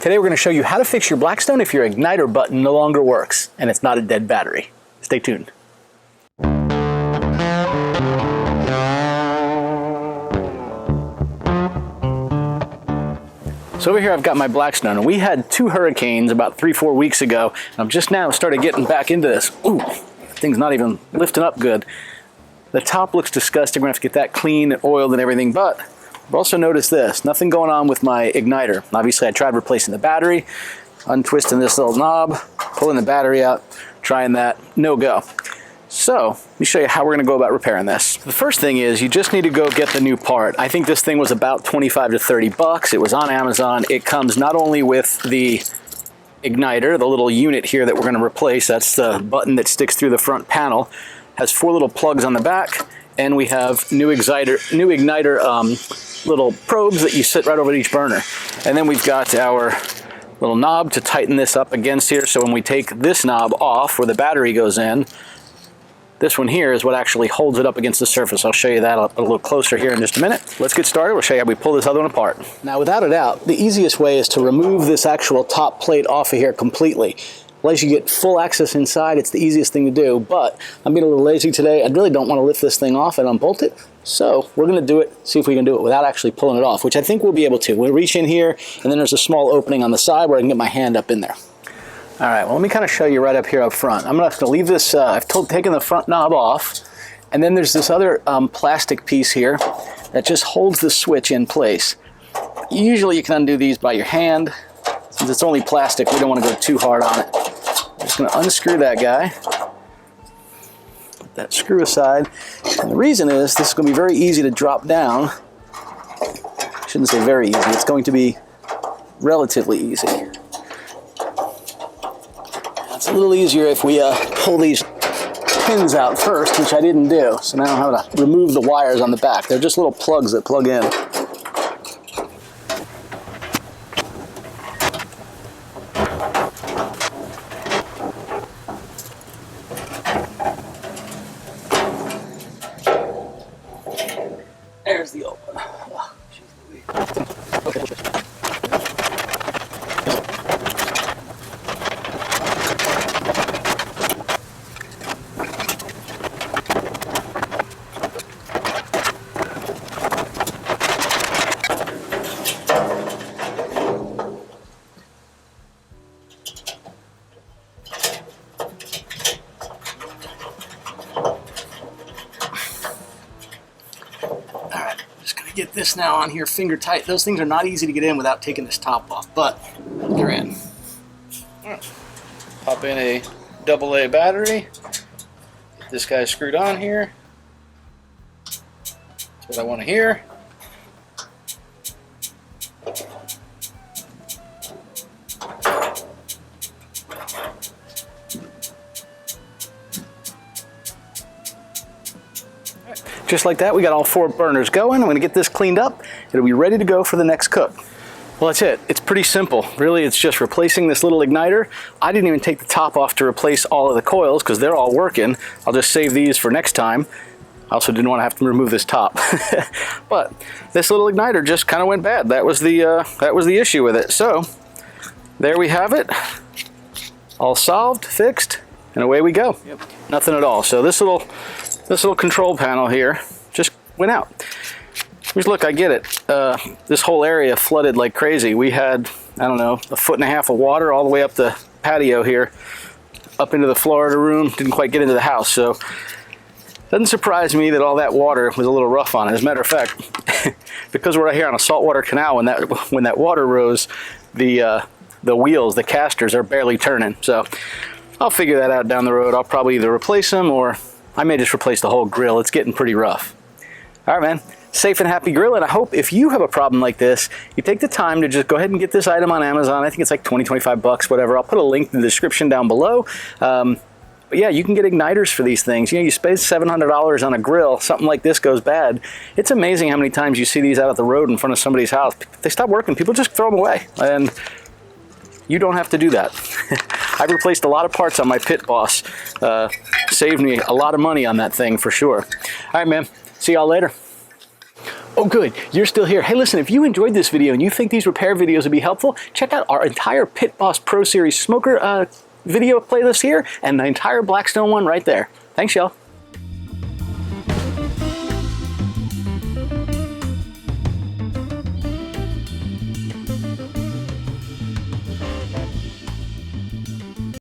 Today we're going to show you how to fix your Blackstone if your igniter button no longer works and it's not a dead battery. Stay tuned. So over here I've got my Blackstone, and we had 2 hurricanes about 3-4 weeks ago, and I've just now started getting back into this. Ooh, thing's not even lifting up good. The top looks disgusting. We're gonna have to get that clean and oiled and everything, but I've also noticed this. Nothing going on with my igniter. Obviously I tried replacing the battery, untwisting this little knob, pulling the battery out, trying that, no go. So let me show you how we're gonna go about repairing this. The first thing is you just need to go get the new part. I think this thing was about 25 to 30 bucks. It was on Amazon. It comes not only with the igniter, the little unit here that we're gonna replace, that's the button that sticks through the front panel, has 4 little plugs on the back, and we have new igniter little probes that you sit right over each burner. And then we've got our little knob to tighten this up against here, so when we take this knob off where the battery goes in, this one here is what actually holds it up against the surface. I'll show you that a little closer here in just a minute. Let's get started. We'll show you how we pull this other one apart. Now, without a doubt, the easiest way is to remove this actual top plate off of here completely. Unless you get full access inside, it's the easiest thing to do, but I'm being a little lazy today. I really don't want to lift this thing off and unbolt it, so we're going to do it, see if we can do it without actually pulling it off, which I think we'll be able to. We'll reach in here, and then there's a small opening on the side where I can get my hand up in there. All right, well, let me kind of show you right up here up front. I'm going to leave this, taken the front knob off, and then there's this other plastic piece here that just holds the switch in place. Usually you can undo these by your hand. Since it's only plastic, we don't want to go too hard on it. I'm just going to unscrew that guy. Put that screw aside. And the reason is this is going to be very easy to drop down. I shouldn't say very easy. It's going to be relatively easy. It's a little easier if we pull these pins out first, which I didn't do. So now I have to remove the wires on the back. They're just little plugs that plug in. There's the open. Oh, okay. Get this now on here finger tight. Those things are not easy to get in without taking this top off, but they're in. All right. Pop in a AA battery. Get this guy screwed on here. That's what I want to hear. Just like that, we got all 4 burners going. I'm gonna get this cleaned up. It'll be ready to go for the next cook. Well, that's it. It's pretty simple. Really, it's just replacing this little igniter. I didn't even take the top off to replace all of the coils because they're all working. I'll just save these for next time. I also didn't want to have to remove this top. But this little igniter just kind of went bad. That was the issue with it. So there we have it. All solved, fixed, and away we go. Yep. Nothing at all. So this little control panel here just went out. Because look, I get it. This whole area flooded like crazy. We had, I don't know, 1.5 feet of water all the way up the patio here, up into the Florida room. Didn't quite get into the house. So it doesn't surprise me that all that water was a little rough on it. As a matter of fact, because we're right here on a saltwater canal, when that water rose, the wheels, the casters are barely turning. So I'll figure that out down the road. I'll probably either replace them or I may just replace the whole grill. It's getting pretty rough. All right, man. Safe and happy grilling. I hope if you have a problem like this, you take the time to just go ahead and get this item on Amazon. I think it's like 20, 25 bucks, whatever. I'll put a link in the description down below. But yeah, you can get igniters for these things. You know, you spend $700 on a grill, something like this goes bad. It's amazing how many times you see these out at the road in front of somebody's house. If they stop working, people just throw them away. And you don't have to do that. I've replaced a lot of parts on my PitBoss. Saved me a lot of money on that thing for sure. All right, man. See y'all later. Oh good, you're still here. Hey listen, if you enjoyed this video and you think these repair videos would be helpful, check out our entire PitBoss Pro Series smoker video playlist here and the entire Blackstone one right there. Thanks y'all.